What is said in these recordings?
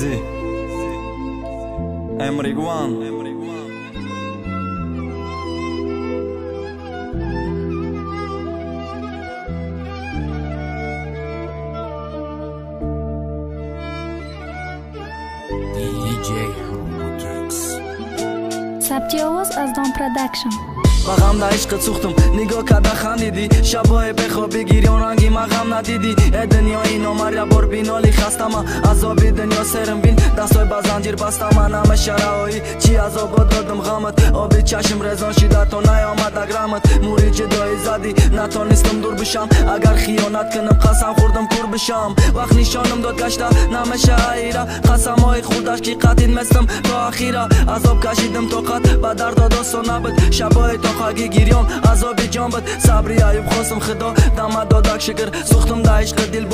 زی امریگوان DJ Robotrix. ثبتی آواز از دام پرودکشن. با غم در عشق سوختم نگاه کده خندیدی شبای بخوابی گریان رنگی ما غم ندیدی دنیا اینو مریا بار بینالی خستم عذابی دنیا سرم بین دستای با زنجیر بستم همه شرایی چی عذاب دادم غمت آبی چشم رزان شده تا نیامد اگرامت موری جدایی زدی نتانستم دور بشم اگر خیانت کنم قسم خوردم کور بشم وقت نشانم داد گشته نمیشه ایره قسم های خوردش کی قطید مستم تا اخیره عذاب کشیدم طاقت به درد داستان نبود شبای خاگی گیریام عذابی جان بد صبری ایوب خواستم خدا دم دادک شکر سوختم در عشق دل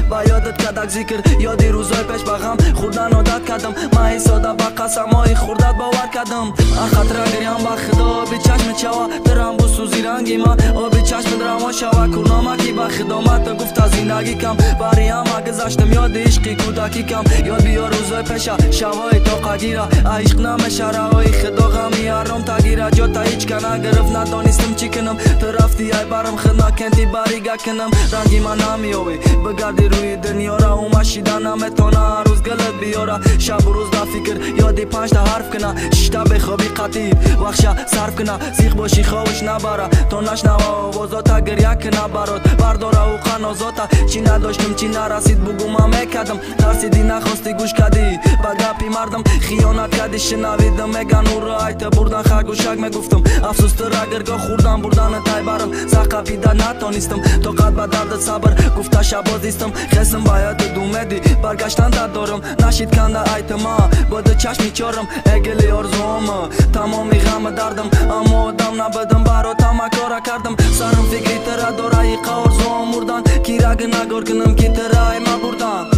با یادت کدک ذکر یادی روزای پیش بغم خوردن عادت کردم من ایساده با قسم های خوردت باور کردم خاطر گریم با خدا بی چشم چوا درم بو سوزی رنگی ما آبی چشم درم شوا کورنامکی با خدامت گفت از زندگی کم بریم گذشتم یاد عشقی کودکی کم یاد بیا روزای پیش شوای تا قگیره عشق نمیشه روای خدا غمی هرم تگیره جا تا هیچ کنه گرفت ندانستم چی کنم تو رفتی ای برم خدنا کنتی باریگه کنم رنگی من نمیابی بگردی روی دنیا را اومشیدن نمیتونه هر روز گلت بیاره شب و روز دا فکر یادی 5 تا حرف کنه 6 تا بخوابی قطیب وقت صرف کنه زیخ باشی خوش نبره تا نشنوه آوازاتا گریه کنه برات برداره و قنازاتا چی نداشتم چی نرسید بگو من میکردم ترسیدی نخواستی گوش کردی با گپی مردم خیانت کردی شنویدم میگن او را ایت بردن خرگوشک میگفتم افسوس تر اگرگاه خوردم بردن تای برم سقفیده نتانستم تا قد به درد صبر گفته شبازیستم خسم باید دومدی برگشتن دارم نشید کنده ایت ما بده چشمی چارم اگلی آرزوام تمامی غم دردم اما آدم نبدم براتم کارا کردم سرم فکری تره داره ایقا آرزوام مردن کی رگ نگار کنم کی تره ما بردن